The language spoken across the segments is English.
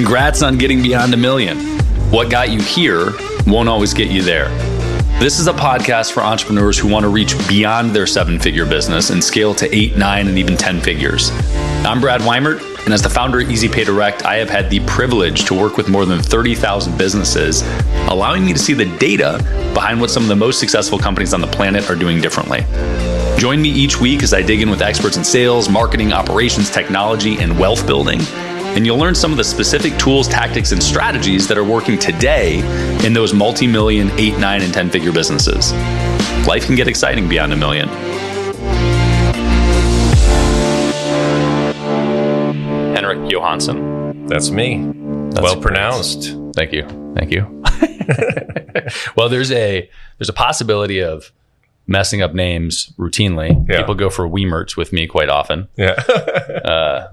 Congrats on getting beyond $1 million. What got you here won't always get you there. This is a podcast for entrepreneurs who want to reach beyond their 7-figure business and scale to 8, 9, and even 10 figures. I'm Brad Weimert, and as the founder of EasyPay Direct, I have had the privilege to work with more than 30,000 businesses, allowing me to see the data behind what some of the most successful companies on the planet are doing differently. Join me each week as I dig in with experts in sales, marketing, operations, technology, and wealth building. And you'll learn some of the specific tools, tactics, and strategies that are working today in those multi-million, 8, 9, and 10-figure businesses. Life can get exciting beyond $1 million. Henrik Johansson. That's me. That's well pronounced. Thank you. Thank you. Well, there's a possibility of messing up names routinely. Yeah. People go for Weimerts with me quite often. Yeah.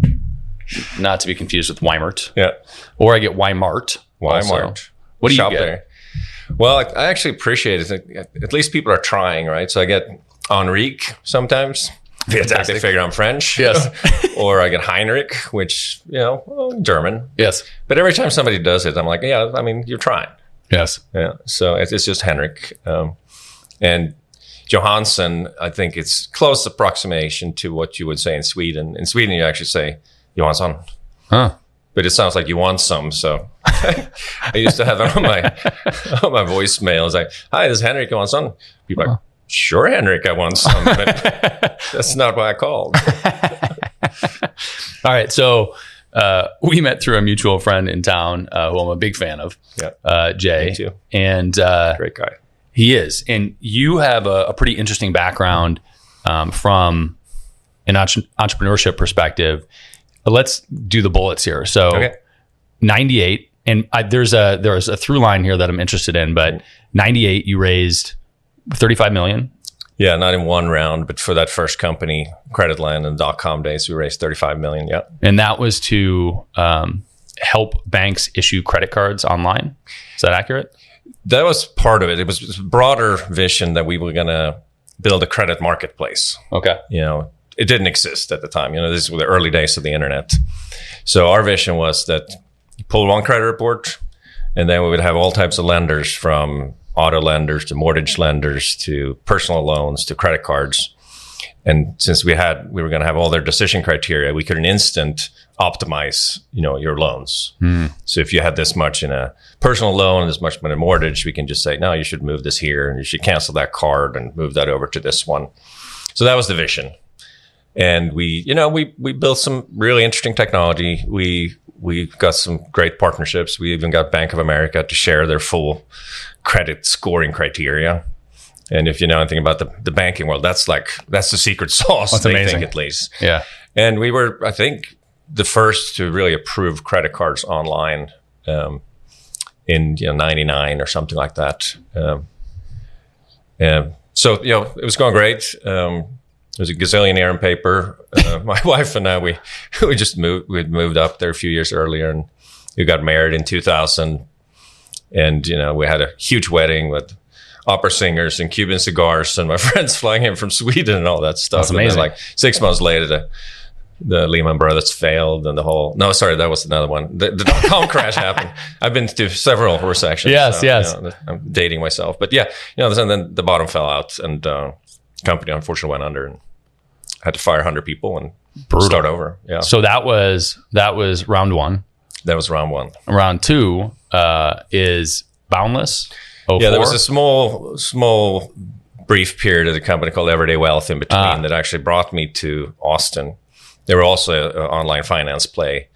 Not to be confused with Weimert. Yeah. Or I get Weimart. Weimart. What do you Shop get? There. Well, I actually appreciate it. At least people are trying, right? So I get Henrik sometimes. Fantastic. They figure I'm French. Yes. Or I get Heinrich, which, German. Yes. But every time somebody does it, I'm like, yeah, I mean, you're trying. Yes. Yeah. So it's just Henrik. And Johansson, I think it's close approximation to what you would say in Sweden. In Sweden, you actually say Johansson. Huh. But it sounds like you want some. So I used to have it on my voicemail. It's like, hi, this is Henrik Johansson. People are like, sure, Henrik, I want some. But that's not why I called. All right. So we met through a mutual friend in town who I'm a big fan of, Jay. Me too. And great guy. He is. And you have a pretty interesting background from an entrepreneurship perspective. Let's do the bullets here. So 98, and there's a through line here that I'm interested in, but 98, you raised 35 million. Yeah, not in one round, but for that first company, Creditland and .com days, we raised 35 million. Yeah. And that was to help banks issue credit cards online. Is that accurate? That was part of it. It was a broader vision that we were going to build a credit marketplace. Okay. It didn't exist at the time. This were the early days of the internet. So our vision was that you pull one credit report, and then we would have all types of lenders, from auto lenders to mortgage lenders to personal loans to credit cards. And since we were going to have all their decision criteria, we could in an instant optimize, your loans. So if you had this much in a personal loan, this much in a mortgage, we can just say, no, you should move this here, and you should cancel that card and move that over to this one. So that was the vision. And we built some really interesting technology. We got some great partnerships. We even got Bank of America to share their full credit scoring criteria. And if you know anything about the banking world, that's the secret sauce. That's they amazing. think, at least. Yeah. And we were, I think, the first to really approve credit cards online in 99 or something like that. So it was going great. It was a gazillionaire in paper. My wife and I, we just moved. We'd moved up there a few years earlier, and we got married in 2000. And we had a huge wedding with opera singers and Cuban cigars, and my friends flying in from Sweden and all that stuff. That's amazing. And then, 6 months later, the Lehman Brothers failed, and that was another one. The dot-com crash happened. I've been through several recessions. Yes. I'm dating myself, but and then the bottom fell out, and company unfortunately went under, and had to fire 100 people and start over. Yeah. So that was round one. That was round one. Round two is Boundless. 04? Yeah, there was a small brief period at a company called Everyday Wealth in between that actually brought me to Austin. They were also an online finance play,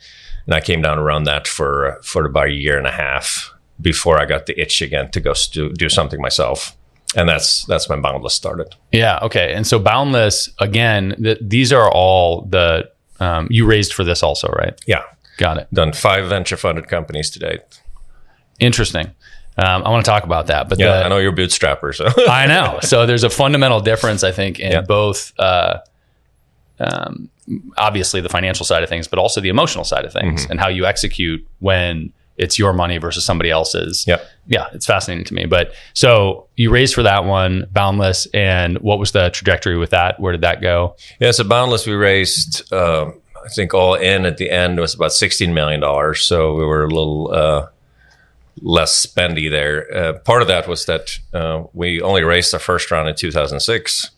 and I came down to run that for about a year and a half before I got the itch again to go do something myself. And that's when Boundless started. Yeah. Okay. And so Boundless, again, these are all the you raised for this also, right? Yeah. Got it. Done 5 venture funded companies to date. Interesting. I want to talk about that, but I know you're a bootstrapper, so I know. So there's a fundamental difference, I think, in both, obviously the financial side of things, but also the emotional side of things, and how you execute when it's your money versus somebody else's. Yeah, it's fascinating to me. But so you raised for that one, Boundless, and what was the trajectory with that? Where did that go? Yeah, so Boundless, we raised I think all in at the end was about $16 million. So we were a little less spendy there. Part of that was that we only raised our first round in 2006.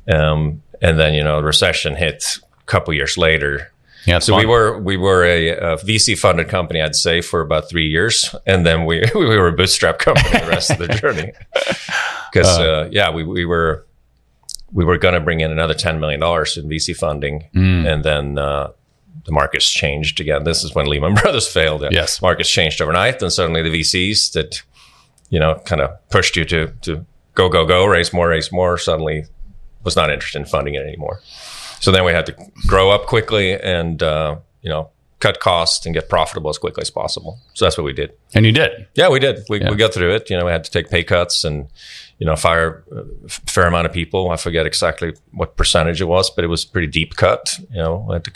And then, the recession hit a couple years later. Yeah, so we were a VC funded company, I'd say, for about 3 years, and then we were a bootstrap company the rest of the journey. Because we were going to bring in another $10 million in VC funding, and then the markets changed again. This is when Lehman Brothers failed. Yes, markets changed overnight, and suddenly the VCs that kind of pushed you to go, raise more, suddenly was not interested in funding it anymore. So then we had to grow up quickly and, cut costs and get profitable as quickly as possible. So that's what we did. And you did? Yeah, we did. We got through it. We had to take pay cuts and, fire a fair amount of people. I forget exactly what percentage it was, but it was a pretty deep cut. We had to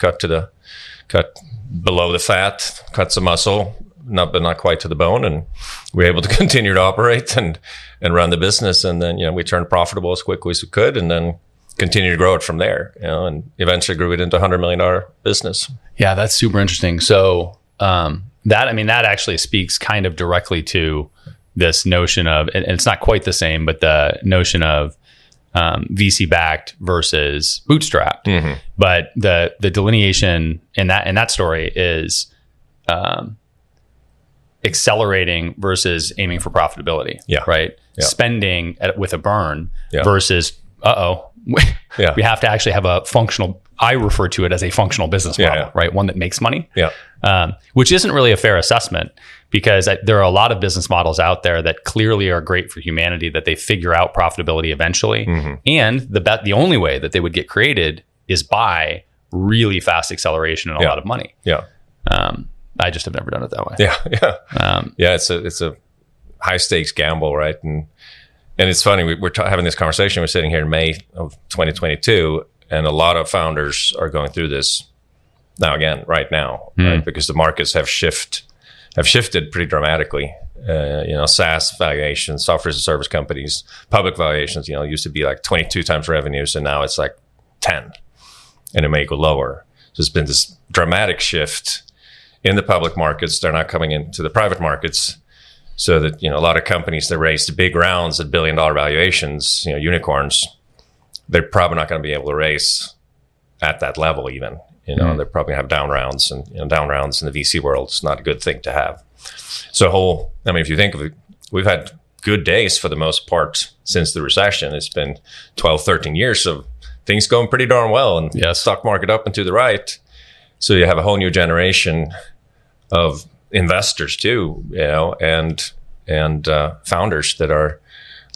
cut below the fat, cut some muscle, but not quite to the bone. And we were able to continue to operate and run the business. And then, we turned profitable as quickly as we could. And then continue to grow it from there, and eventually grew it into $100 million business. Yeah, that's super interesting. So that actually speaks kind of directly to this notion of, and it's not quite the same, but the notion of VC backed versus bootstrapped. Mm-hmm. But the delineation in that story is accelerating versus aiming for profitability. Yeah. Right. Yeah. Spending with a burn versus we have to actually have a functional, I refer to it as a functional business model, right? One that makes money, which isn't really a fair assessment, because there are a lot of business models out there that clearly are great for humanity, that they figure out profitability eventually. Mm-hmm. And the only way that they would get created is by really fast acceleration and a lot of money. Yeah. I just have never done it that way. Yeah. It's a high stakes gamble, right? And it's funny, we're having this conversation. We're sitting here in May of 2022, and a lot of founders are going through this right now, right? Because the markets have shifted pretty dramatically. SaaS valuations, software as a service companies, public valuations, used to be like 22 times revenues, and now it's like 10, and it may go lower. So there's been this dramatic shift in the public markets. They're not coming into the private markets. So that, a lot of companies that raised big rounds at $1 billion valuations, unicorns, they're probably not going to be able to raise at that level even. They're probably have down rounds, and down rounds in the VC world is not a good thing to have. So if you think of it, we've had good days for the most part since the recession. It's been 12, 13 years of things going pretty darn well, and stock market up and to the right. So you have a whole new generation of investors too, and founders that are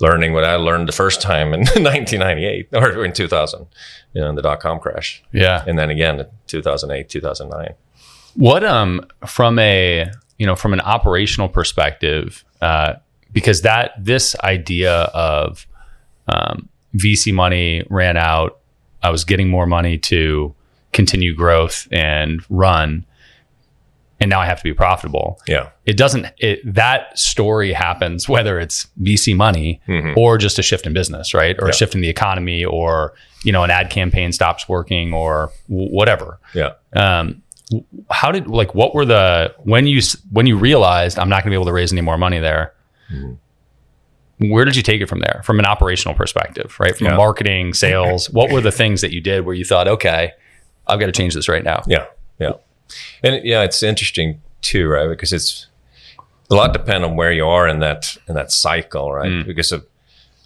learning what I learned the first time in 1998 or in 2000, in the dot-com crash. Yeah. And then again in 2008, 2009. What, from an operational perspective, because this idea of VC money ran out, I was getting more money to continue growth and run, and now I have to be profitable. Yeah. That story happens whether it's VC money or just a shift in business, right? Or a shift in the economy, or, an ad campaign stops working, or whatever. Yeah. What were when you realized I'm not going to be able to raise any more money there, where did you take it from there? From an operational perspective, right? From marketing, sales, what were the things that you did where you thought, okay, I've got to change this right now? Yeah. Yeah. And it's interesting too, right? Because it's a lot depend on where you are in that cycle, right? Because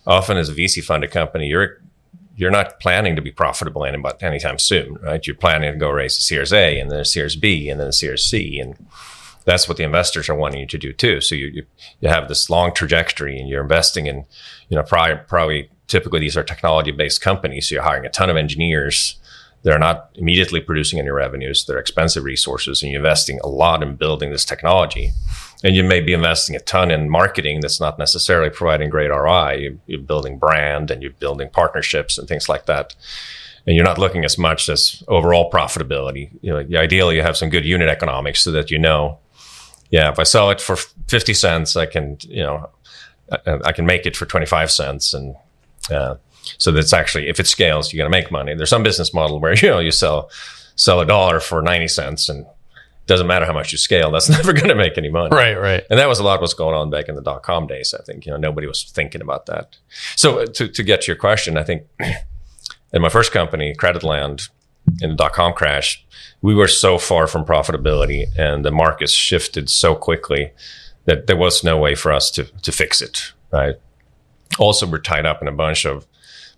often as a VC funded company, you're not planning to be profitable anytime soon, right? You're planning to go raise a Series A, and then a Series B, and then a Series C, and that's what the investors are wanting you to do too. So you have this long trajectory, and you're investing in, probably typically these are technology based companies. So you're hiring a ton of engineers. They're not immediately producing any revenues. They're expensive resources, and you're investing a lot in building this technology. And you may be investing a ton in marketing that's not necessarily providing great ROI. You're building brand, and you're building partnerships and things like that. And you're not looking as much as overall profitability. Ideally, you have some good unit economics so that if I sell it for 50 cents, I can make it for 25 cents. And so that's actually, if it scales, you're going to make money. There's some business model where, you sell sell $1 for 90 cents, and it doesn't matter how much you scale, that's never going to make any money. Right. And that was a lot of what's going on back in the .com days. I think, nobody was thinking about that. So to get to your question, I think in my first company, Creditland, in the .com crash, we were so far from profitability, and the markets shifted so quickly that there was no way for us to fix it, right? Also, we're tied up in a bunch of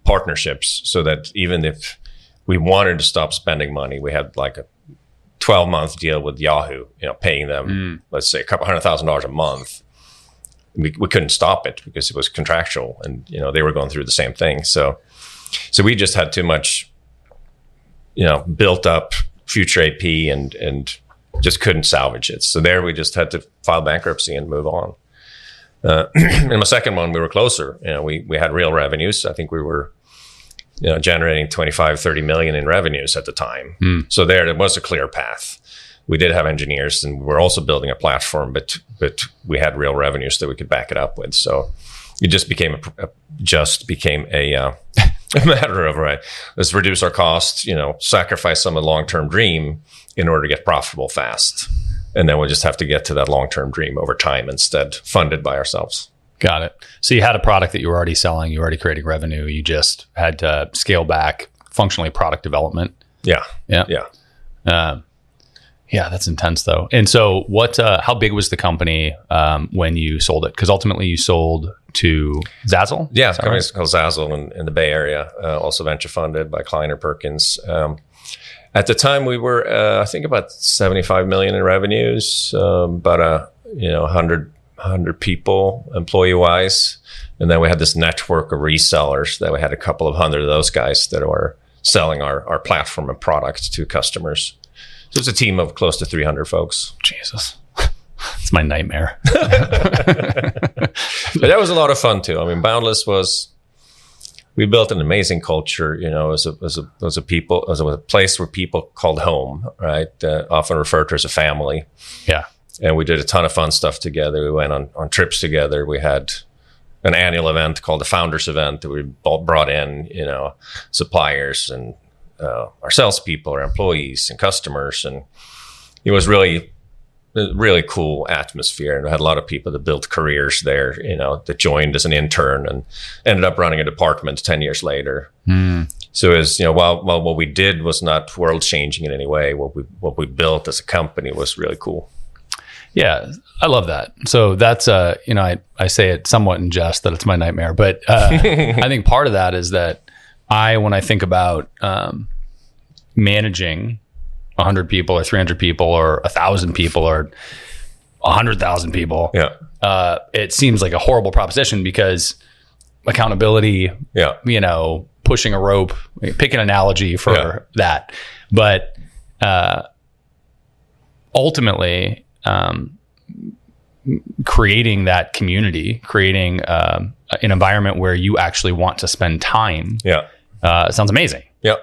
partnerships, so that even if we wanted to stop spending money, we had like a 12-month deal with Yahoo, paying them, let's say, a couple $100,000 a month. We couldn't stop it because it was contractual, and they were going through the same thing. So we just had too much, built up future AP and just couldn't salvage it. So there we just had to file bankruptcy and move on. In my second one, we were closer. We had real revenues. I think we were, generating 25, 30 million in revenues at the time. So there was a clear path. We did have engineers, and we're also building a platform, but we had real revenues that we could back it up with. So it just became a matter of, right, let's reduce our costs, sacrifice some of the long-term dream in order to get profitable fast. And then we'll just have to get to that long-term dream over time instead, funded by ourselves. Got it. So you had a product that you were already selling, you were already creating revenue. You just had to scale back functionally product development. Yeah. Yeah, that's intense though. And so how big was the company when you sold it? Because ultimately you sold to Zazzle? Yeah, the company's called Zazzle in the Bay Area, also venture funded by Kleiner Perkins. At the time we were, I think about 75 million in revenues, about 100 people employee wise. And then we had this network of resellers that we had a couple of hundred of those guys that were selling our platform and products to customers. So it's a team of close to 300 folks. Jesus. It's my nightmare. But that was a lot of fun too. I mean, Boundless we built an amazing culture, as a place where people called home, right? Often referred to as a family. Yeah. And we did a ton of fun stuff together. We went on trips together. We had an annual event called the Founders Event that we brought in, suppliers and our salespeople, our employees and customers. And it was really cool atmosphere. And we had a lot of people that built careers there, that joined as an intern and ended up running a department 10 years later. So as while what we did was not world changing in any way, what we built as a company was really cool. Yeah, I love that. So that's, I say it somewhat in jest that it's my nightmare, but I think part of that is that when I think about managing 100 people or 300 people or 1,000 people or 100,000 people, it seems like a horrible proposition because accountability, pushing a rope, pick an analogy for that. But ultimately, creating that community, creating an environment where you actually want to spend time, sounds amazing. Yeah.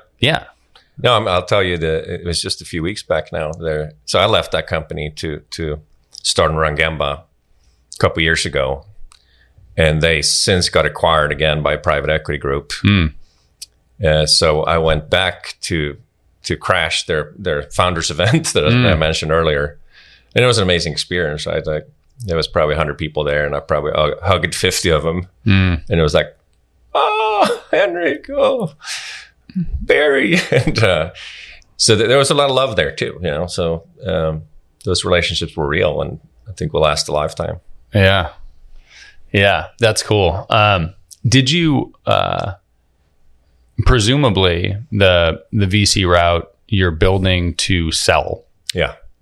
No, I'll tell you it was just a few weeks back now there. So I left that company to start and run Gemba a couple years ago. And they since got acquired again by a private equity group. So I went back to crash their founders event that I mentioned earlier. And it was an amazing experience, right? Like, there was probably 100 people there, and I probably hugged 50 of them. And it was like, oh, Henrik, oh, Barry. And so there was a lot of love there too, So those relationships were real, and I think will last a lifetime. Yeah. Yeah, that's cool. Did you, presumably the VC route you're building to sell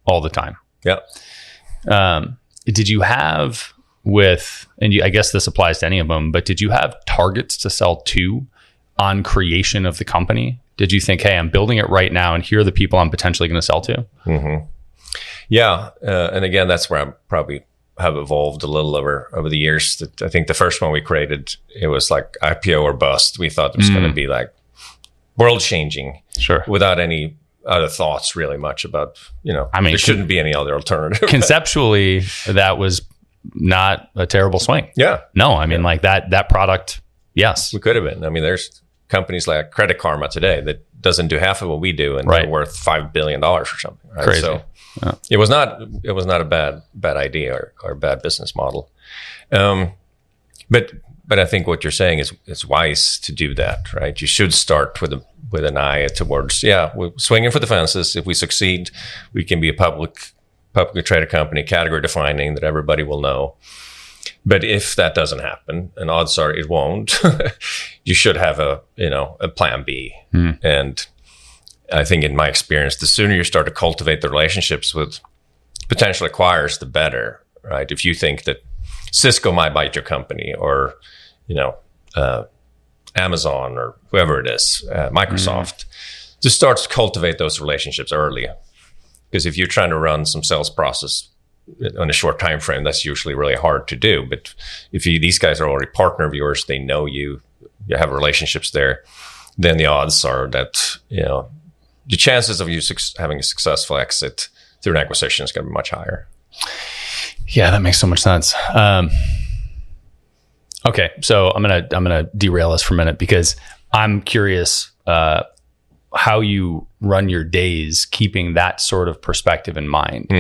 all the time? Yeah. Did you have I guess this applies to any of them, but did you have targets to sell to on creation of the company? Did you think, hey, I'm building it right now and here are the people I'm potentially going to sell to? Mm-hmm. Yeah. And again, that's where I probably have evolved a little over the years. I think the first one we created, it was like IPO or bust. We thought it was going to be like world changing. Sure. Without any other thoughts really much about, there shouldn't be any other alternative. Conceptually, that was not a terrible swing. Yeah. No, I mean, like that product, yes. We could have been. I mean, companies like Credit Karma today that doesn't do half of what we do, and they're worth $5 billion or something. Right? Crazy. So it was not a bad idea or a bad business model. But I think what you're saying is it's wise to do that, right? You should start with an eye towards, we're swinging for the fences. If we succeed, we can be a publicly traded company, category defining that everybody will know. But if that doesn't happen, and odds are it won't, you should have a plan B. And I think in my experience, the sooner you start to cultivate the relationships with potential acquirers, the better, right? If you think that Cisco might bite your company, or Amazon, or whoever it is, Microsoft, just start to cultivate those relationships early. Because if you're trying to run some sales process on a short time frame, that's usually really hard to do. But if these guys are already partner of yours, they know you have relationships there, then the odds are that the chances of you having a successful exit through an acquisition is going to be much higher. Yeah, that makes so much sense. Okay, so I'm gonna derail us for a minute, because I'm curious how you run your days, keeping that sort of perspective in mind.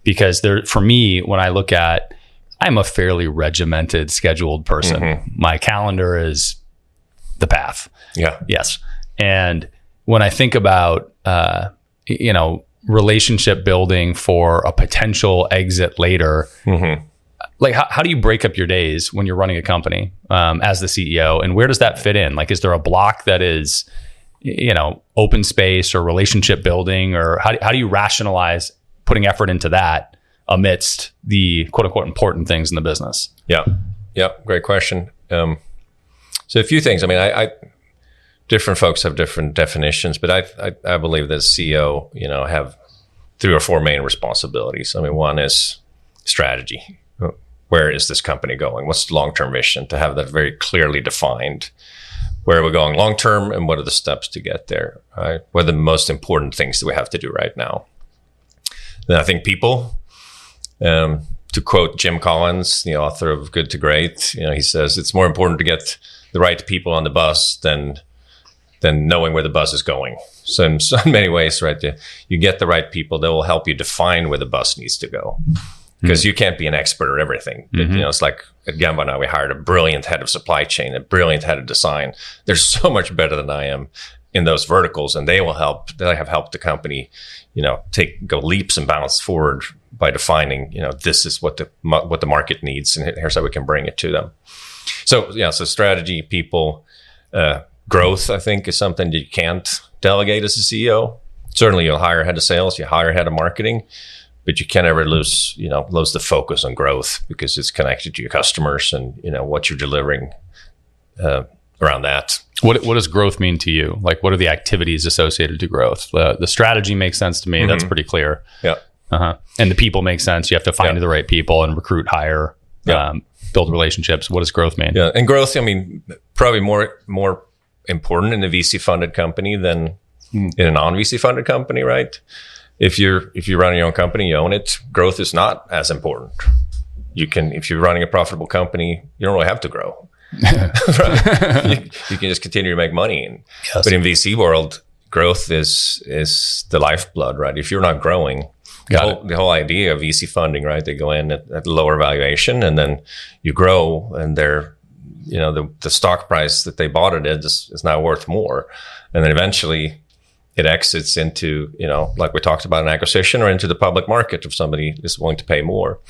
Because for me, when I look at, I'm a fairly regimented, scheduled person. My calendar is the path. Yeah. Yes. And when I think about relationship building for a potential exit later. Like, how do you break up your days when you're running a company as the CEO, and where does that fit in? Like, is there a block that is, open space or relationship building, or how do you rationalize putting effort into that amidst the quote unquote important things in the business? Yeah. Great question. So a few things. I mean, I different folks have different definitions, but I believe that CEO, have 3 or 4 main responsibilities. I mean, one is strategy. Where is this company going? What's the long-term vision? To have that very clearly defined. Where are we going long-term, and what are the steps to get there? Right? What are the most important things that we have to do right now? Then I think people, to quote Jim Collins, the author of Good to Great, he says, it's more important to get the right people on the bus than knowing where the bus is going. So in many ways, right, you get the right people that will help you define where the bus needs to go. Because you can't be an expert at everything. But, it's like at Gamba now, we hired a brilliant head of supply chain, a brilliant head of design. They're so much better than I am in those verticals, and they have helped the company, go leaps and bounds forward by defining, this is what the market needs, and here's how we can bring it to them. So strategy, people, growth, I think, is something that you can't delegate as a CEO. Certainly, you'll hire a head of sales, you hire a head of marketing, but you can't ever lose the focus on growth, because it's connected to your customers and, what you're delivering around that. What does growth mean to you? Like, what are the activities associated to growth? The strategy makes sense to me. That's pretty clear. Yeah. And the people make sense. You have to find the right people and recruit, hire, build relationships. What does growth mean? Yeah. And growth, I mean, probably more important in a VC funded company than in a non-VC funded company, right? If you're running your own company, you own it, growth is not as important. If you're running a profitable company, you don't really have to grow. you can just continue to make money. Yes. But in VC world, growth is the lifeblood, right? If you're not growing, the whole idea of VC funding, right? They go in at lower valuation, and then you grow, and they're, the stock price that they bought it at is now worth more. And then eventually it exits into, like we talked about, an acquisition, or into the public market if somebody is willing to pay more.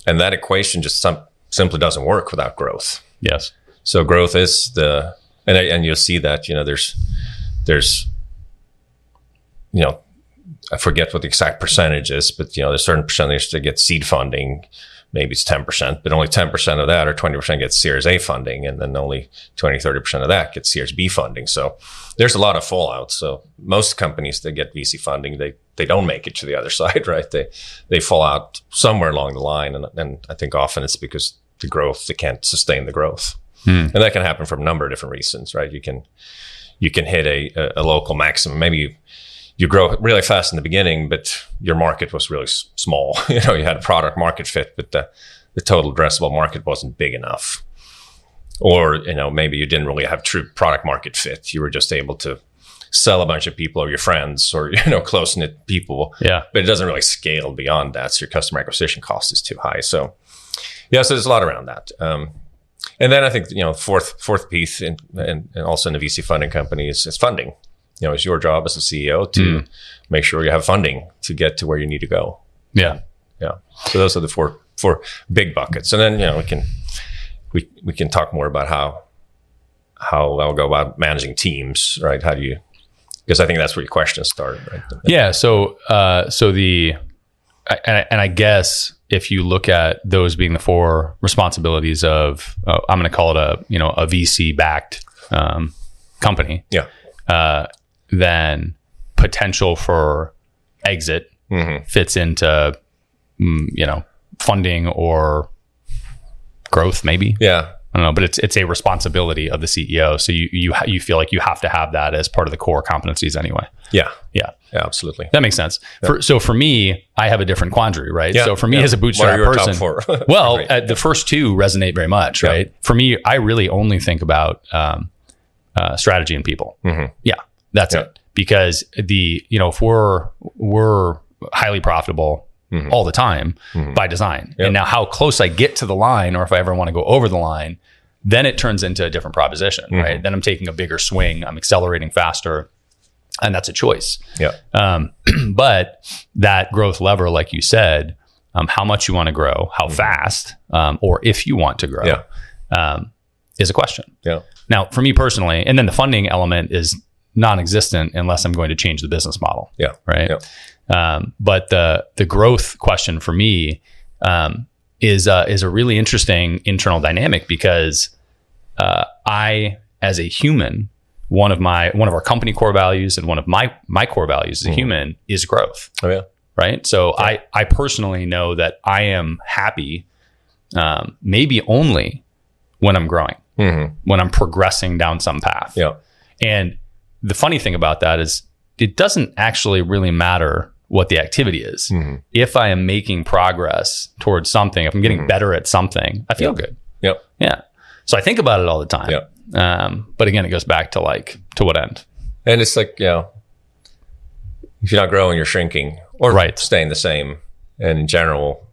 And that equation just simply doesn't work without growth. Yes. So growth is and you'll see that, there's, I forget what the exact percentage is, but, there's a certain percentage that get seed funding. Maybe it's 10%, but only 10% of that, or 20% gets Series A funding, and then only 20-30% of that gets Series B funding. So there's a lot of fallout. So most companies that get VC funding, they don't make it to the other side, right? They fall out somewhere along the line, and I think often it's because the growth, they can't sustain the growth, and that can happen for a number of different reasons, right? You can hit a local maximum. Maybe you grow really fast in the beginning, but your market was really small. You had a product market fit, but the total addressable market wasn't big enough. or, maybe you didn't really have true product market fit. You were just able to sell a bunch of people or your friends or, close knit people. Yeah. But it doesn't really scale beyond that. So your customer acquisition cost is too high. So so there's a lot around that. And then I think, fourth piece and also in the VC funding company is funding. It's your job as a CEO to make sure you have funding to get to where you need to go. Yeah. Yeah. So those are the four big buckets. And then, we can talk more about how I'll go about managing teams, right? How do you, because I think that's where your questions start, right? Yeah. So I guess if you look at those being the four responsibilities of, I'm going to call it a VC backed company. Yeah. Then potential for exit fits into, funding or growth, maybe. Yeah. I don't know, but it's a responsibility of the CEO. So you feel like you have to have that as part of the core competencies anyway. Yeah. Yeah. Yeah, absolutely. That makes sense. Yeah. So for me, I have a different quandary, right? Yeah. So for me as a bootstrap person, well, Right. the first two resonate very much, right? For me, I really only think about strategy and people. Yeah, that's it. Because if we're highly profitable all the time by design. Yep. And now how close I get to the line, or if I ever want to go over the line, then it turns into a different proposition, right? Then I'm taking a bigger swing, I'm accelerating faster, and that's a choice. Yeah. But that growth lever, like you said, how much you want to grow, how fast, or if you want to grow, is a question. Yeah. Now, for me personally, and then the funding element is non-existent unless I'm going to change the business model. Yeah. Right. Yeah. But the growth question for me is a really interesting internal dynamic because I, as a human, one of our company core values and one of my core values as a human is growth. Oh yeah. Right. So I personally know that I am happy, maybe only when I'm growing, when I'm progressing down some path. Yeah. And the funny thing about that is it doesn't actually really matter what the activity is. If I am making progress towards something, if I'm getting better at something, I feel good. Yep. Yeah. So I think about it all the time. Yeah. But again, it goes back to what end? And it's like, if you're not growing, you're shrinking or staying the same. And in general,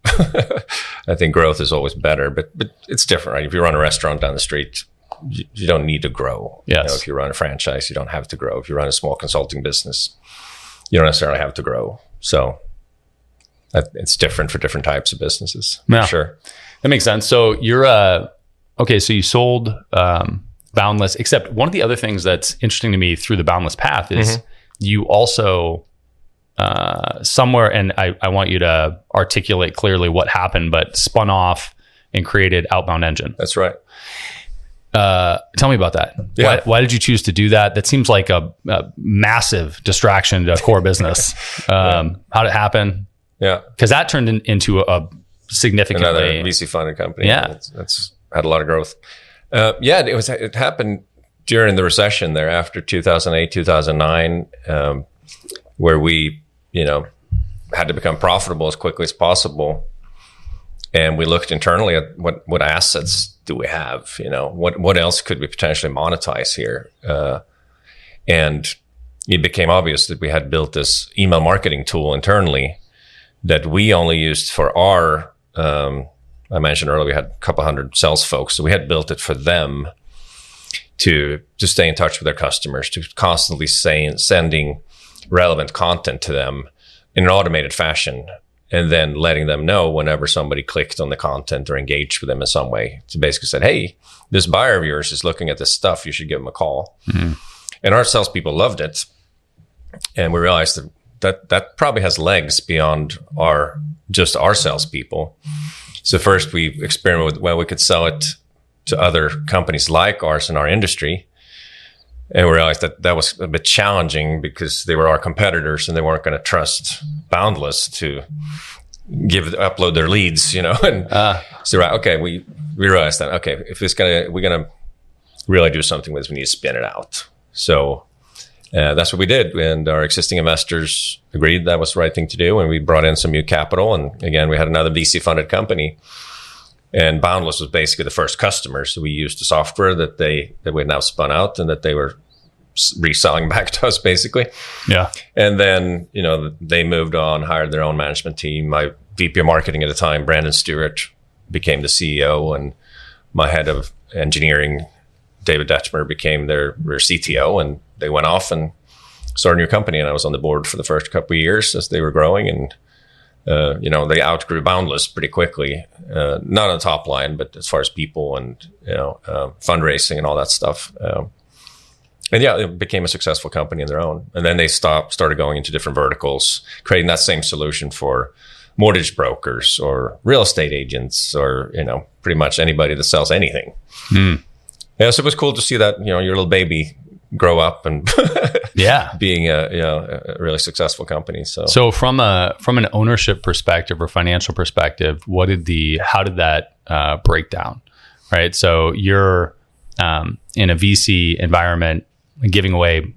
I think growth is always better, but it's different, right? If you run a restaurant down the street, you don't need to grow. Yes. If you run a franchise, you don't have to grow. If you run a small consulting business, you don't necessarily have to grow. So it's different for different types of businesses. Yeah. For sure. That makes sense. So you're okay. So you sold Boundless, except one of the other things that's interesting to me through the Boundless path is you also somewhere, and I want you to articulate clearly what happened, but spun off and created Outbound Engine. That's right. Tell me about that. Yeah. Why did you choose to do that? That seems like a massive distraction to core business. How did it happen? Yeah. Because that turned into a significantly... Another VC funded company. Yeah. That's had a lot of growth. It happened during the recession there after 2008, 2009, where we, had to become profitable as quickly as possible. And we looked internally at what assets do we have? What else could we potentially monetize here? And it became obvious that we had built this email marketing tool internally that we only used for our, I mentioned earlier, we had a couple hundred sales folks. So we had built it for them to stay in touch with their customers, to constantly sending relevant content to them in an automated fashion, and then letting them know whenever somebody clicked on the content or engaged with them in some way. To basically said, hey, this buyer of yours is looking at this stuff. You should give them a call. And our salespeople loved it. And we realized that probably has legs beyond our salespeople. So first we experimented with, we could sell it to other companies like ours in our industry. And we realized that was a bit challenging because they were our competitors and they weren't going to trust Boundless to upload their leads, And so, we realized that, if we're going to really do something with this, we need to spin it out. So that's what we did. And our existing investors agreed that was the right thing to do. And we brought in some new capital. And again, we had another VC funded company And Boundless was basically the first customer. So we used the software that we had now spun out and that they were reselling back to us, basically. Yeah. And then, they moved on, hired their own management team. My VP of marketing at the time, Brandon Stewart, became the CEO, and my head of engineering, David Detmer, became their CTO, and they went off and started a new company. And I was on the board for the first couple of years as they were growing. And, they outgrew Boundless pretty quickly, not on the top line, but as far as people and, fundraising and all that stuff. And yeah, it became a successful company in their own. And then they started going into different verticals, creating that same solution for mortgage brokers or real estate agents or, pretty much anybody that sells anything. Yeah, so it was cool to see that, your little baby grow up and being a really successful company. So from an ownership perspective or financial perspective, how did that break down? Right. So you're in a VC environment, giving away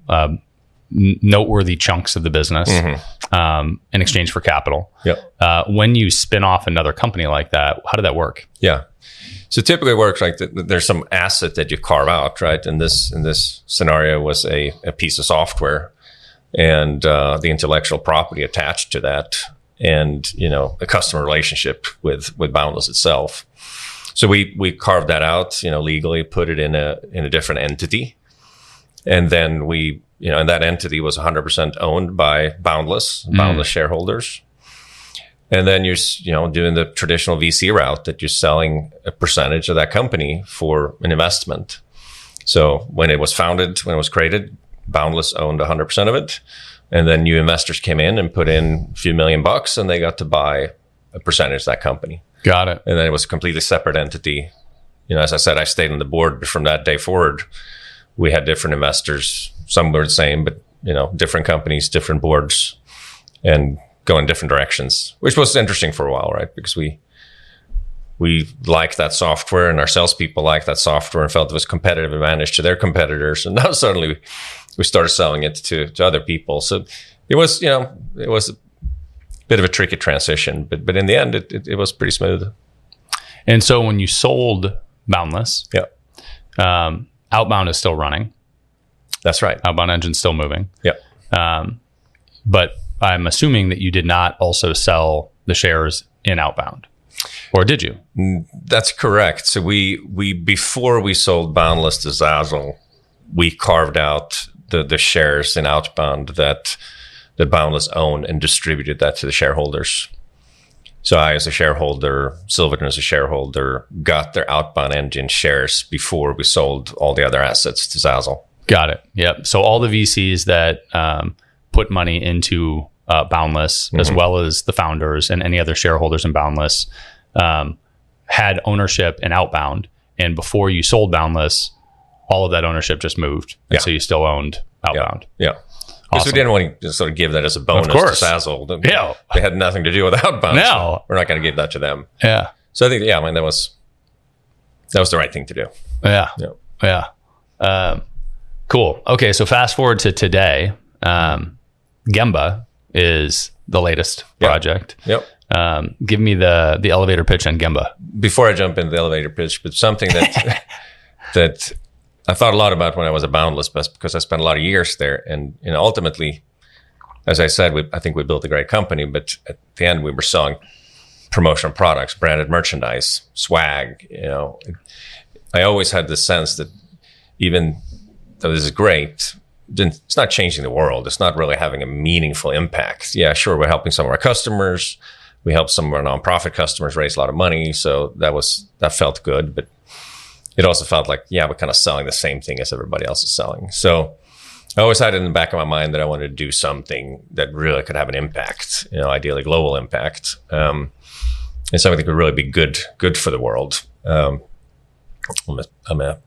noteworthy chunks of the business in exchange for capital. Yep. When you spin off another company like that, how did that work? Yeah. So typically it works like there's some asset that you carve out, right? And in this scenario was a piece of software and the intellectual property attached to that, and a customer relationship with Boundless itself. So we carved that out, legally, put it in a different entity. And then and that entity was 100% owned by Boundless shareholders. And then you're, doing the traditional VC route that you're selling a percentage of that company for an investment. So when it was created, Boundless owned 100% of it. And then new investors came in and put in a few $1,000,000 and they got to buy a percentage of that company. Got it. And then it was a completely separate entity. As I said, I stayed on the board from that day forward. We had different investors. Some were the same, but, different companies, different boards, and go in different directions, which was interesting for a while, right? Because we liked that software and our salespeople liked that software and felt it was competitive advantage to their competitors. And now suddenly we started selling it to other people. So it was, it was a bit of a tricky transition, but in the end, it was pretty smooth. And so when you sold Boundless, Outbound is still running. That's right. Outbound engine's still moving. Yeah. But I'm assuming that you did not also sell the shares in Outbound, or did you? That's correct. So we before we sold Boundless to Zazzle, we carved out the shares in Outbound that Boundless owned and distributed that to the shareholders. So I, as a shareholder, Silverton as a shareholder, got their Outbound engine shares before we sold all the other assets to Zazzle. Got it. Yep. So all the VCs that put money into Boundless, as well as the founders and any other shareholders in Boundless, had ownership in Outbound. And before you sold Boundless, all of that ownership just moved. And so you still owned Outbound. Yeah. Because we didn't want to sort of give that as a bonus to Zazzle. Yeah. They had nothing to do with Outbound. No. So we're not going to give that to them. Yeah. So I think, that was the right thing to do. Yeah. Cool. Okay. So fast forward to today. Gemba is the latest project. Yep. Give me the elevator pitch on Gemba. Before I jump into the elevator pitch, but something that that I thought a lot about when I was at Boundless, because I spent a lot of years there, and ultimately, as I said, I think we built a great company, but at the end we were selling promotional products, branded merchandise, swag. I always had this sense that even though this is great, it's not changing the world. It's not really having a meaningful impact. Yeah, sure, we're helping some of our customers. We helped some of our nonprofit customers raise a lot of money, so that felt good. But it also felt like, we're kind of selling the same thing as everybody else is selling. So I always had it in the back of my mind that I wanted to do something that really could have an impact, ideally global impact, and something that could really be good for the world. I'm a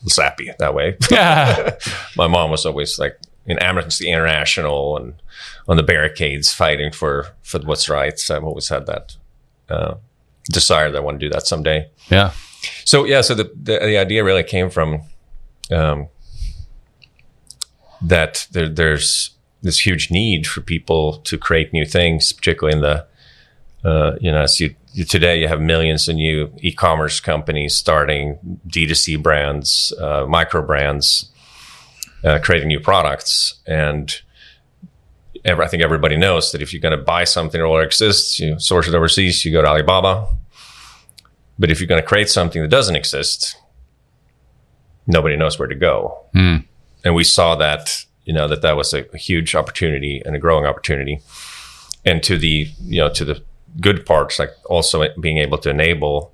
sappy that way. My mom was always like in Amnesty International and on the barricades fighting for what's right. So I've always had that desire that I want to do that someday. Yeah. So the idea really came from that there's this huge need for people to create new things, particularly in the as you today you have millions of new e-commerce companies starting D2C brands, micro brands, creating new products. And I think everybody knows that if you're going to buy something that already exists, you source it overseas, you go to Alibaba. But if you're going to create something that doesn't exist, nobody knows where to go. And we saw that, that was a huge opportunity and a growing opportunity. And to the good parts, like also being able to enable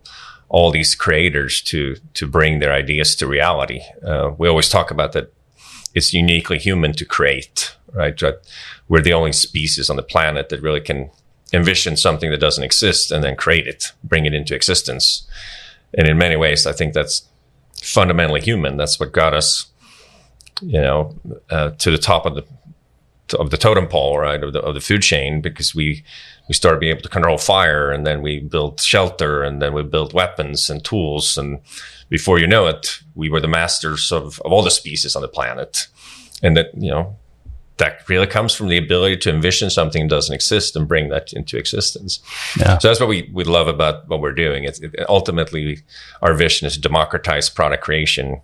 all these creators to bring their ideas to reality. We always talk about that it's uniquely human to create, right? We're the only species on the planet that really can envision something that doesn't exist and then create it, bring it into existence. And in many ways, I think that's fundamentally human. That's what got us, to the top of the totem pole, right, of the food chain, because we started being able to control fire, and then we built shelter, and then we built weapons and tools, and before you know it, we were the masters of all the species on the planet. And that that really comes from the ability to envision something that doesn't exist and bring that into existence. Yeah. So that's what we love about what we're doing. Ultimately, our vision is to democratize product creation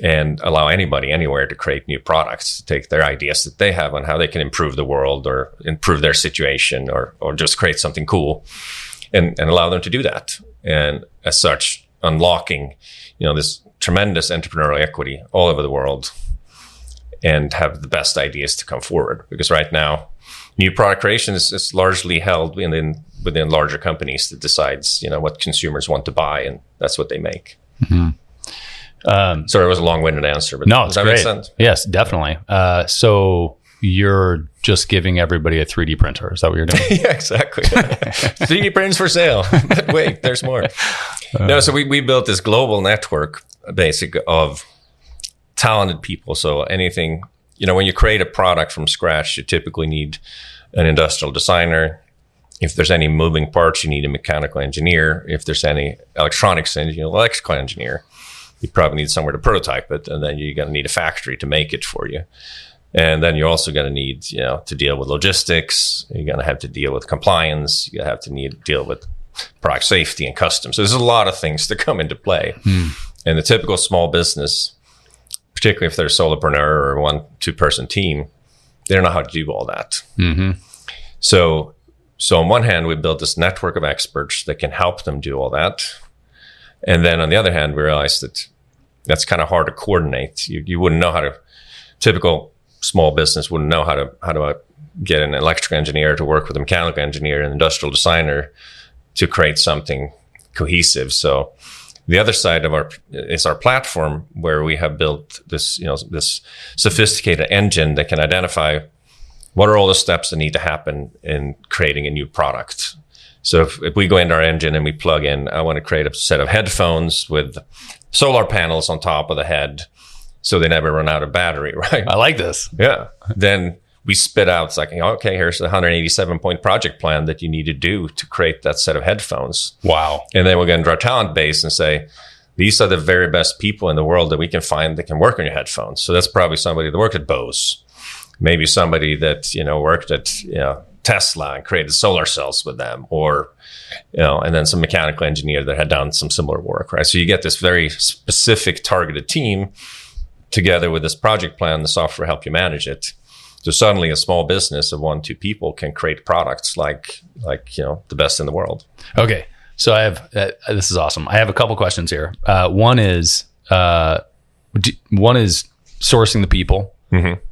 and allow anybody anywhere to create new products, to take their ideas that they have on how they can improve the world or improve their situation or just create something cool and allow them to do that. And as such, unlocking, this tremendous entrepreneurial equity all over the world and have the best ideas to come forward. Because right now, new product creation is largely held within larger companies that decides, what consumers want to buy, and that's what they make. Sorry, it was a long-winded answer, but no, it's does that great. make sense? Yes, definitely. So you're just giving everybody a 3D printer. Is that what you're doing? Yeah, exactly. 3D printers for sale. But wait, there's more. No, so we built this global network, basically, of talented people. So anything, when you create a product from scratch, you typically need an industrial designer. If there's any moving parts, you need a mechanical engineer. If there's any electronics engineer, electrical engineer. You probably need somewhere to prototype it, and then you're going to need a factory to make it for you. And then you're also going to need, to deal with logistics. You're going to have to deal with compliance. You're going to have to deal with product safety and customs. So there's a lot of things that come into play. And the typical small business, particularly if they're a solopreneur or a 1-2 person team, they don't know how to do all that. So on one hand, we built this network of experts that can help them do all that. And then on the other hand, we realized that that's kind of hard to coordinate. You wouldn't know how to, typical small business wouldn't know how to get an electrical engineer to work with a mechanical engineer and industrial designer to create something cohesive. So the other side of our platform, where we have built this, this sophisticated engine that can identify what are all the steps that need to happen in creating a new product. So if we go into our engine and we plug in, I want to create a set of headphones with solar panels on top of the head so they never run out of battery, right? I like this. Yeah. Then we spit out, it's like, okay, here's the 187-point project plan that you need to do to create that set of headphones. Wow. And then we'll go into our talent base and say, these are the very best people in the world that we can find that can work on your headphones. So that's probably somebody that worked at Bose, maybe somebody that, worked at, Tesla and created solar cells with them, or, and then some mechanical engineer that had done some similar work, right? So you get this very specific targeted team together with this project plan, the software help you manage it. So suddenly a small business of 1-2 people can create products like the best in the world. Okay. So I have, this is awesome. I have a couple questions here. One is sourcing the people.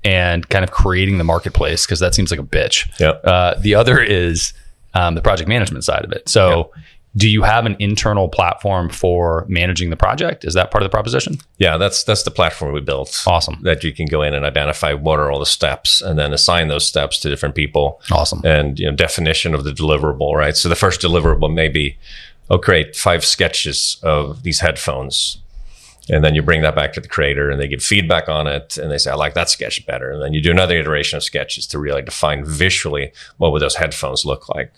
And kind of creating the marketplace, because that seems like a bitch. Yep. The other is the project management side of it. So do you have an internal platform for managing the project? Is that part of the proposition? Yeah, that's the platform we built. Awesome. That you can go in and identify what are all the steps and then assign those steps to different people. Awesome. And definition of the deliverable, right? So the first deliverable may be, create 5 sketches of these headphones. And then you bring that back to the creator and they give feedback on it. And they say, I like that sketch better. And then you do another iteration of sketches to really define visually what would those headphones look like.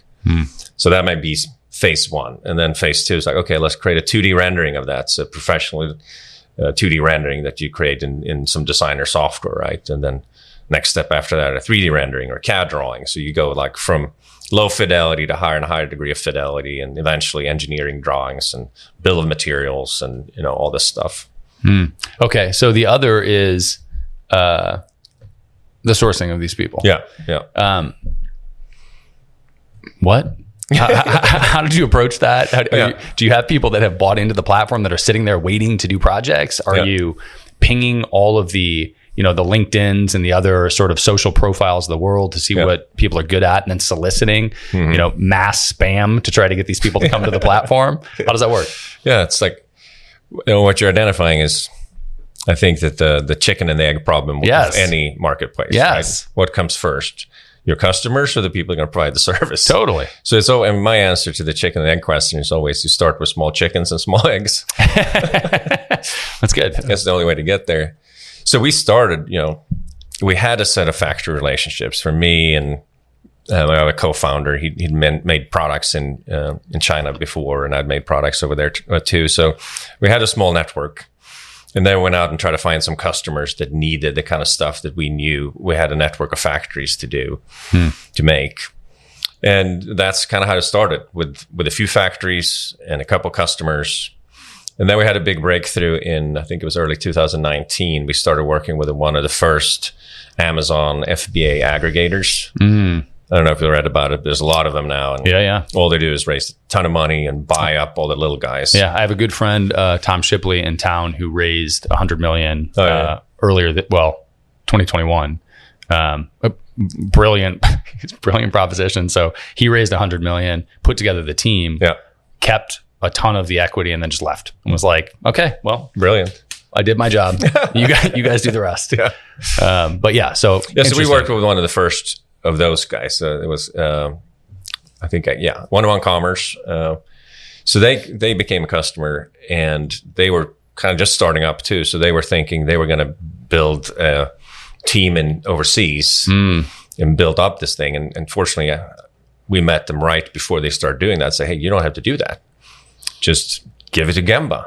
So that might be phase 1. And then phase 2 is like, okay, let's create a 2D rendering of that. So professional 2D rendering that you create in some designer software, right? And then next step after that, a 3D rendering or CAD drawing. So you go like from low fidelity to higher and higher degree of fidelity, and eventually engineering drawings and bill of materials and, all this stuff. Okay. So the other is the sourcing of these people. Yeah. What? How did you approach that? Do you have people that have bought into the platform that are sitting there waiting to do projects? Are you pinging all of the, the LinkedIns and the other sort of social profiles of the world to see what people are good at, and then soliciting, mass spam to try to get these people to come to the platform? How does that work? Yeah, it's like, what you're identifying is, I think that the chicken and the egg problem with any marketplace. Yes. Right? What comes first? Your customers or the people are going to provide the service? Totally. So and my answer to the chicken and egg question is always you start with small chickens and small eggs. That's good. That's the only way to get there. So we started, we had a set of factory relationships. For me and my other co-founder, he'd made products in China before, and I'd made products over there too. So we had a small network. And then we went out and tried to find some customers that needed the kind of stuff that we knew we had a network of factories to do, to make. And that's kind of how it started, with a few factories and a couple customers. And then we had a big breakthrough in, I think it was early 2019. We started working with one of the first Amazon FBA aggregators. I don't know if you read about it. There's a lot of them now. And all they do is raise a ton of money and buy up all the little guys. Yeah, I have a good friend, Tom Shipley, in town, who raised $100 million earlier, 2021. Brilliant proposition. So he raised $100 million, put together the team, kept a ton of the equity, and then just left and was like, okay, well, brilliant. I did my job. You guys do the rest. So we worked with one of the first of those guys. It was, I think, 1-on-1 Commerce. So they became a customer, and they were kind of just starting up too. So they were thinking they were going to build a team overseas and build up this thing. And fortunately, we met them right before they started doing that. Say, hey, you don't have to do that. Just give it to Gemba.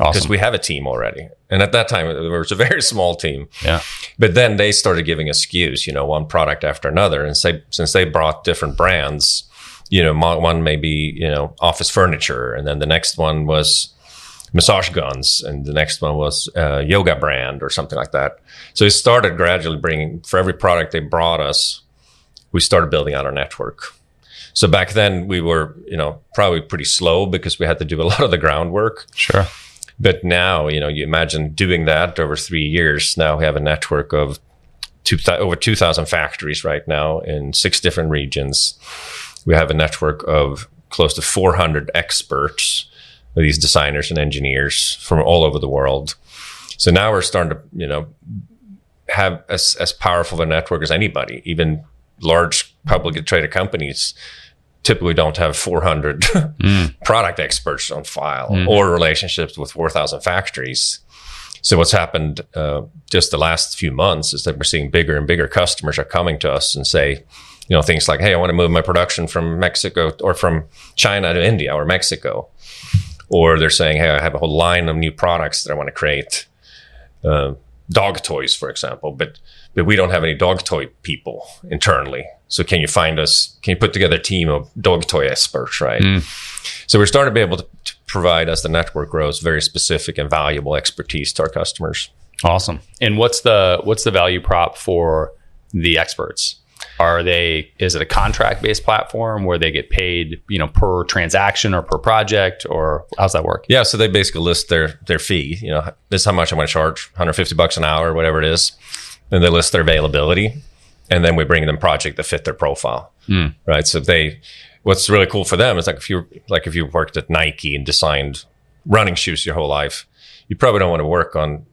Awesome. Because we have a team already. And at that time, it was a very small team. Yeah. But then they started giving us SKUs, one product after another. And since they brought different brands, one may be, office furniture. And then the next one was massage guns. And the next one was yoga brand or something like that. So it started gradually bringing, for every product they brought us, we started building out our network. So back then we were, probably pretty slow because we had to do a lot of the groundwork. Sure. But now, you imagine doing that over 3 years. Now we have a network of over 2,000 factories right now in 6 different regions. We have a network of close to 400 experts, these designers and engineers from all over the world. So now we're starting to, have as powerful a network as anybody. Even large publicly traded companies typically don't have 400 product experts on file or relationships with 4,000 factories. So what's happened just the last few months is that we're seeing bigger and bigger customers are coming to us and say, things like, hey, I want to move my production from Mexico or from China to India or Mexico. Or they're saying, hey, I have a whole line of new products that I want to create. Dog toys, for example, but we don't have any dog toy people internally. So can you put together a team of dog toy experts, right? So we're starting to be able to provide, as the network grows, very specific and valuable expertise to our customers. Awesome. And what's the value prop for the experts? Is it a contract-based platform where they get paid, per transaction or per project, or how's that work? Yeah, so they basically list their fee. This is how much I'm going to charge, $150 an hour, whatever it is. And they list their availability, and then we bring them project that fit their profile, right? So what's really cool for them is if you worked at Nike and designed running shoes your whole life, you probably don't want to work on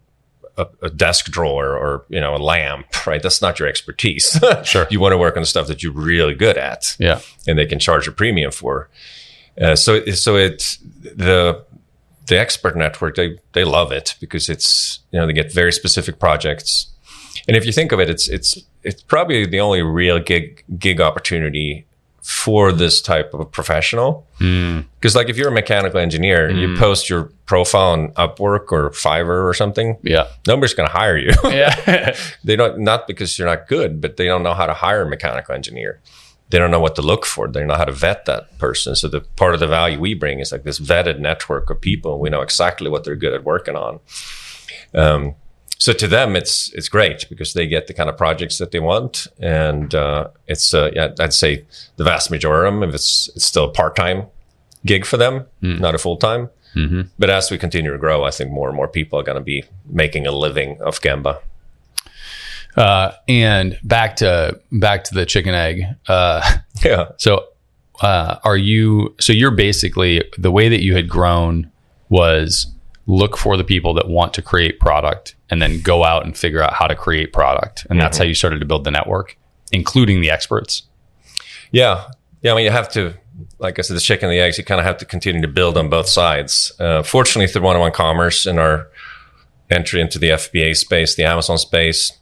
a desk drawer or a lamp, right? That's not your expertise. Sure. You want to work on the stuff that you're really good at, and they can charge a premium for. So it's the expert network. They love it because it's they get very specific projects. And if you think of it, it's probably the only real gig opportunity for this type of a professional. Because if you're a mechanical engineer, you post your profile on Upwork or Fiverr or something. Yeah, nobody's going to hire you. Yeah, They don't, not because you're not good, but they don't know how to hire a mechanical engineer. they don't know what to look for. They don't know how to vet that person. So the part of the value we bring is like this vetted network of people. We know exactly what they're good at working on. So to them, it's great because they get the kind of projects that they want. And it's, I'd say the vast majority of them, if it's still a part-time gig for them, not a full-time. Mm-hmm. But as we continue to grow, I think more and more people are going to be making a living of Gemba. And back to the chicken egg. Yeah. So you're basically, the way that you had grown was look for the people that want to create product and then go out and figure out how to create product. And that's how you started to build the network, including the experts. Yeah. I mean, you have to, like I said, the chicken and the eggs, you kind of have to continue to build on both sides. Fortunately, through one-on-one commerce and our entry into the FBA space, the Amazon space,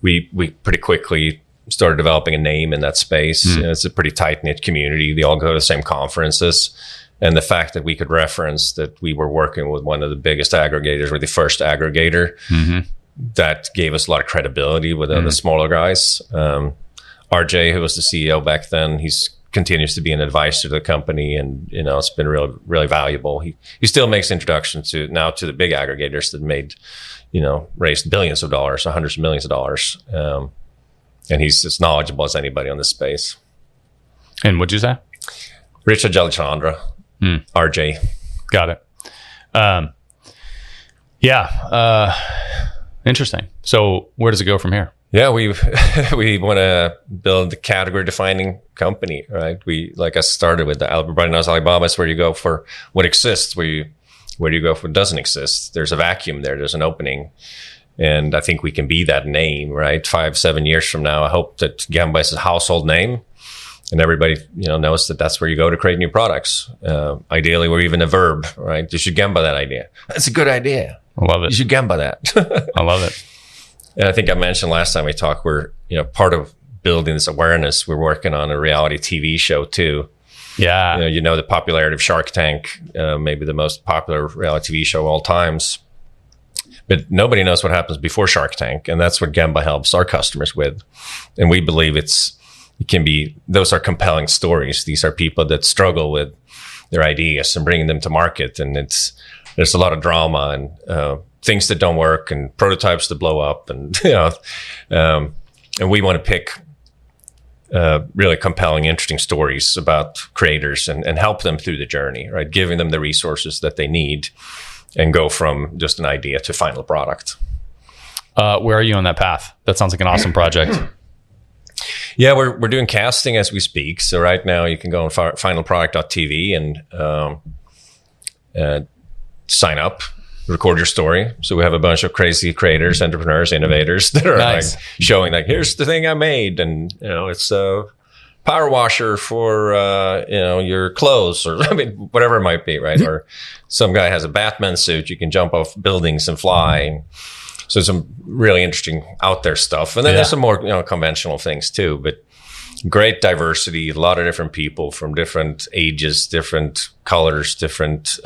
we pretty quickly started developing a name in that space. It's a pretty tight-knit community. They all go to the same conferences. And the fact that we could reference that we were working with one of the biggest aggregators, or the first aggregator, that gave us a lot of credibility with the smaller guys. RJ, who was the CEO back then, he's continues to be an advisor to the company, and it's been really, really valuable. He still makes introductions to the big aggregators that made, raised billions of dollars, hundreds of millions of dollars, and he's as knowledgeable as anybody on this space. And what'd you say? Richard Jalichandra, RJ. Got it. Interesting. So where does it go from here? Yeah, we want to build a category-defining company, right? We, like I started with, everybody knows Alibaba is where you go for what exists. Where do you go for what doesn't exist? There's a vacuum there. There's an opening. And I think we can be that name, right? 5-7 years from now, I hope that Gemba is a household name. And everybody, knows that that's where you go to create new products. Ideally, we're even a verb, right? You should Gemba that idea. That's a good idea. I love it. You should Gemba that. I love it. And I think I mentioned last time we talked, we're, part of building this awareness. We're working on a reality TV show too. Yeah. The popularity of Shark Tank, maybe the most popular reality TV show of all times. But nobody knows what happens before Shark Tank. And that's what Gemba helps our customers with. And we believe those are compelling stories. These are people that struggle with their ideas and bringing them to market. And there's a lot of drama and, things that don't work and prototypes that blow up, and and we want to pick really compelling, interesting stories about creators and help them through the journey, right? Giving them the resources that they need and go from just an idea to final product. Where are you on that path? That sounds like an awesome project. Yeah, we're doing casting as we speak. So right now you can go on finalproduct.tv and sign up. Record your story. So we have a bunch of crazy creators, entrepreneurs, innovators that are nice. like showing like, here's the thing I made. And, it's a power washer for, your clothes, or whatever it might be, right? Or some guy has a Batman suit. You can jump off buildings and fly. So some really interesting out there stuff. And then there's some more, conventional things too, but great diversity, a lot of different people from different ages, different colors, different,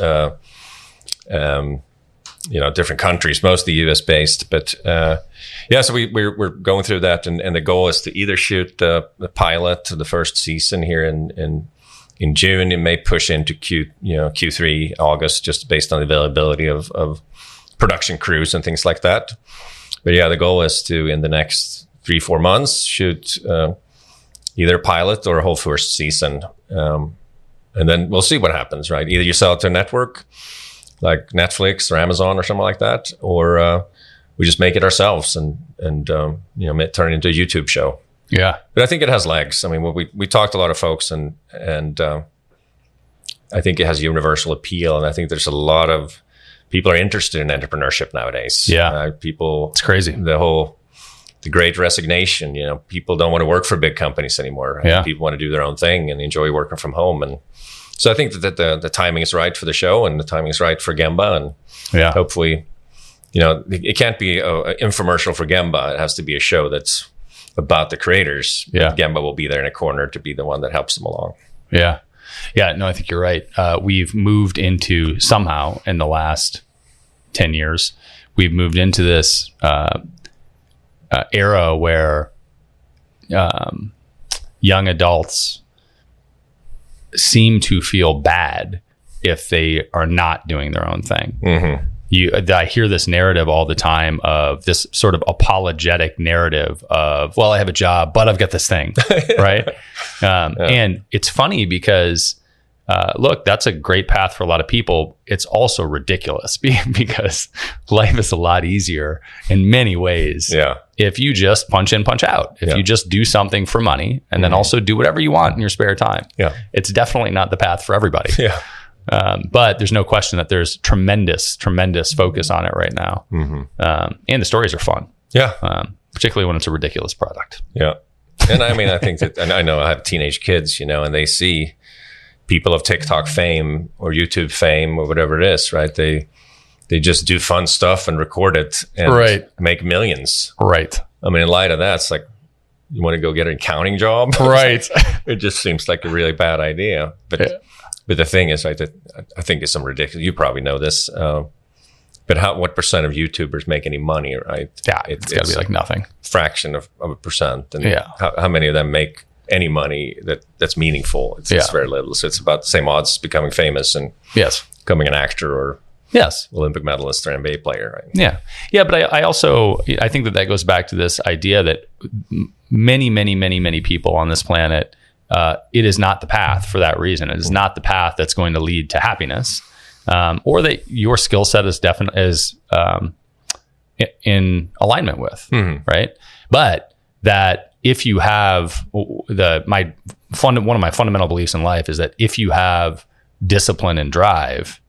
different countries, mostly US based, but, so we're going through that. And the goal is to either shoot the pilot to the first season here in June. It may push into Q3, August, just based on the availability of production crews and things like that. But the goal is to, in the next 3-4 months, shoot, either a pilot or a whole first season. And then we'll see what happens, right? Either you sell it to a network, like Netflix or Amazon or something like that, or we just make it ourselves and turn it into a YouTube show. Yeah, but I think it has legs. I mean, we talked to a lot of folks, and I think it has universal appeal, and I think there's a lot of people are interested in entrepreneurship nowadays. Yeah, people. It's crazy. The Great Resignation. People don't want to work for big companies anymore. Yeah, people want to do their own thing and enjoy working from home. And so I think that the timing is right for the show, and the timing is right for Gemba. And hopefully, it can't be an infomercial for Gemba. It has to be a show that's about the creators. Yeah. Gemba will be there in a corner to be the one that helps them along. Yeah. Yeah. No, I think you're right. We've moved into, somehow in the last 10 years, we've moved into this era where young adults seem to feel bad if they are not doing their own thing. Mm-hmm. I hear this narrative all the time of this sort of apologetic narrative of, well, I have a job, but I've got this thing, right? And it's funny because, look, that's a great path for a lot of people. It's also ridiculous because life is a lot easier in many ways. Yeah. If you just punch in, punch out, if you just do something for money and then also do whatever you want in your spare time. Yeah. It's definitely not the path for everybody. Yeah. But there's no question that there's tremendous focus on it right now. Mm-hmm. And the stories are fun. Yeah. Particularly when it's a ridiculous product. Yeah. And I mean, I think that, and I know I have teenage kids, and they see people of TikTok fame or YouTube fame or whatever it is, right? They just do fun stuff and record it and make millions. Right. I mean, in light of that, it's like, you want to go get an accounting job? Right. It just seems like a really bad idea. But the thing is, I think it's some ridiculous. You probably know this, but what percent of YouTubers make any money, right? Yeah, it's got to be like nothing. Fraction of a percent. And how many of them make any money that's meaningful? It's very little. So it's about the same odds as becoming famous and becoming an actor or Olympic medalist or NBA player, right? Yeah. Yeah, but I think that goes back to this idea that many people on this planet, it is not the path for that reason. It is not the path that's going to lead to happiness, or that your skill set is in alignment with, right? But that if you have one of my fundamental beliefs in life is that if you have discipline and drive,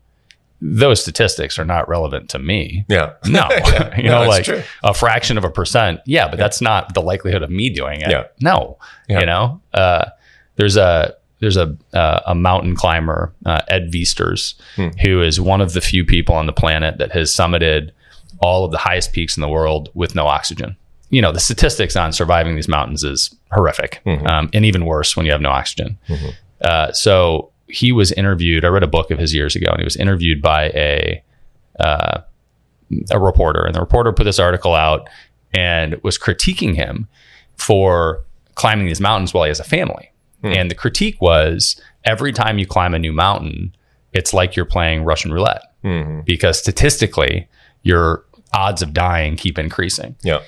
those statistics are not relevant to me. Yeah. No, like true. A fraction of a percent. Yeah, but that's not the likelihood of me doing it. Yeah. No, there's a mountain climber, Ed Viesturs, who is one of the few people on the planet that has summited all of the highest peaks in the world with no oxygen. The statistics on surviving these mountains is horrific, and even worse when you have no oxygen. So he was interviewed. I read a book of his years ago, and he was interviewed by a reporter, and the reporter put this article out and was critiquing him for climbing these mountains while he has a family. And the critique was, every time you climb a new mountain, it's like you're playing Russian roulette, because statistically your odds of dying keep increasing. Yeah.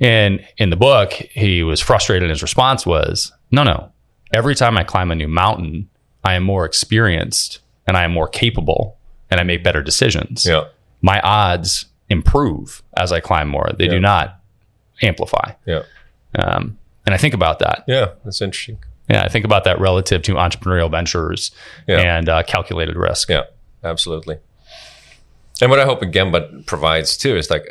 And in the book, he was frustrated. His response was, no, every time I climb a new mountain, I am more experienced and I am more capable and I make better decisions. Yeah. My odds improve as I climb more. They do not amplify. Yeah. And I think about that. Yeah, that's interesting. Yeah, I think about that relative to entrepreneurial ventures and calculated risk. Yeah, absolutely. And what I hope Gembot provides too is like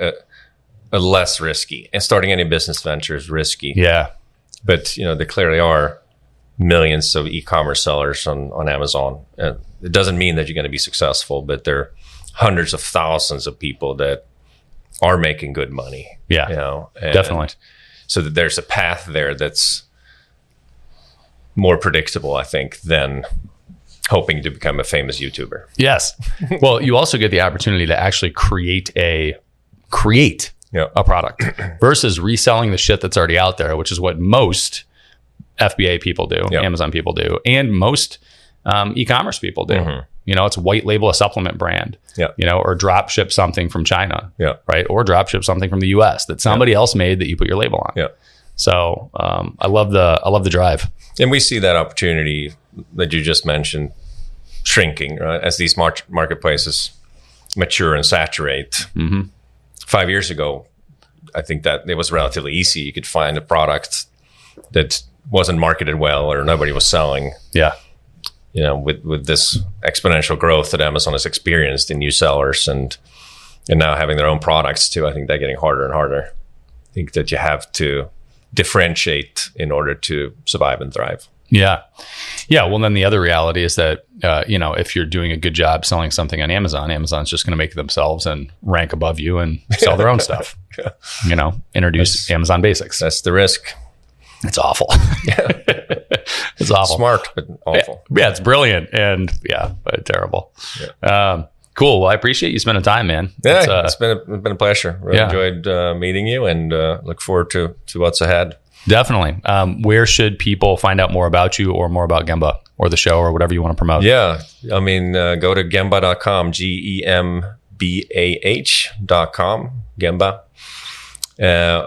a less risky. And starting any business venture is risky. Yeah. But, there clearly are millions of e-commerce sellers on Amazon. It doesn't mean that you're going to be successful, but there are hundreds of thousands of people that are making good money. Yeah, definitely. So that there's a path there that's more predictable, I think, than hoping to become a famous YouTuber. Yes. Well, you also get the opportunity to actually create a product versus reselling the shit that's already out there, which is what most FBA people do, Amazon people do, and most e-commerce people do. It's white label a supplement brand, or drop ship something from China, right? Or drop ship something from the US that somebody else made that you put your label on. Yeah. So I love the drive. And we see that opportunity that you just mentioned shrinking, right? As these marketplaces mature and saturate. 5 years ago, I think that it was relatively easy. You could find a product that wasn't marketed well or nobody was selling. Yeah. With this exponential growth that Amazon has experienced in new sellers and now having their own products too, I think they're getting harder and harder. I think that you have to differentiate in order to survive and thrive. Yeah. Yeah. Well, then the other reality is that, if you're doing a good job selling something on Amazon, Amazon's just going to make it themselves and rank above you and sell their own stuff. Introduce Amazon basics. That's the risk. It's awful. It's awful. Smart, but awful. Yeah, it's brilliant and but terrible. Yeah. Cool. Well, I appreciate you spending time, man. Yeah, it's been a pleasure. Really enjoyed meeting you and look forward to what's ahead. Definitely. Where should people find out more about you or more about Gemba or the show or whatever you want to promote? Yeah. I mean, go to Gembah.com, GEMBAH.com, Gemba.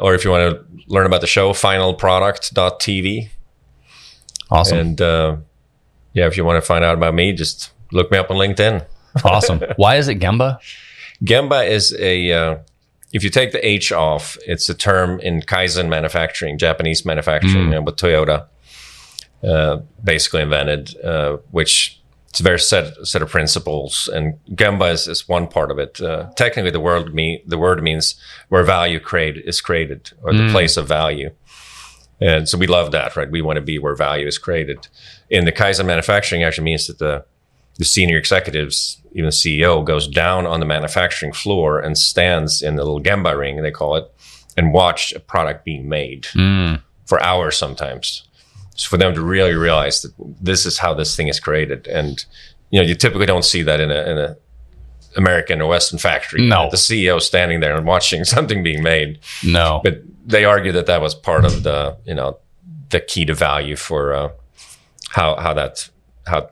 Or if you want to learn about the show, finalproduct.tv. Awesome. And if you want to find out about me, just look me up on LinkedIn. Awesome. Why is it Gemba? Gemba is if you take the H off, it's a term in Kaizen manufacturing, Japanese manufacturing, what Toyota basically invented, which it's a very set of principles. And Gemba is one part of it. Technically, the word means where value is created, or the place of value. And so we love that, right? We want to be where value is created. In the Kaizen manufacturing, actually means that the senior executives, even the CEO, goes down on the manufacturing floor and stands in the little Gemba ring, they call it, and watch a product being made for hours sometimes. So for them to really realize that this is how this thing is created. And, you typically don't see that in a American or Western factory. No. The CEO standing there and watching something being made. No. But they argue that was part of the key to value for how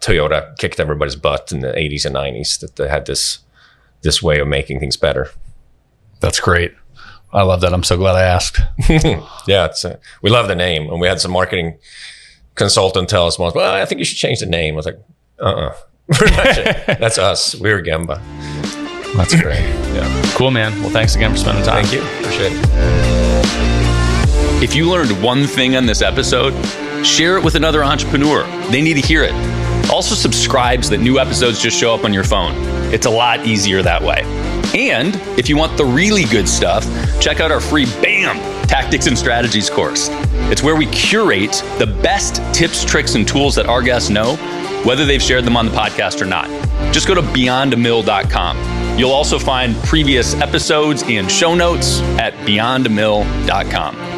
Toyota kicked everybody's butt in the 80s and 90s, that they had this way of making things better. That's great. I love that. I'm so glad I asked. Yeah, we love the name. And we had some marketing consultant tell us once, well, I think you should change the name. I was like, that's us. We're Gemba. That's great. Yeah. Cool, man. Well, thanks again for spending time. Thank you. Appreciate it. If you learned one thing on this episode, share it with another entrepreneur. They need to hear it. Also subscribe so that new episodes just show up on your phone. It's a lot easier that way. And if you want the really good stuff, check out our free BAM! Tactics and Strategies course. It's where we curate the best tips, tricks, and tools that our guests know, whether they've shared them on the podcast or not. Just go to beyondamill.com. You'll also find previous episodes and show notes at beyondamill.com.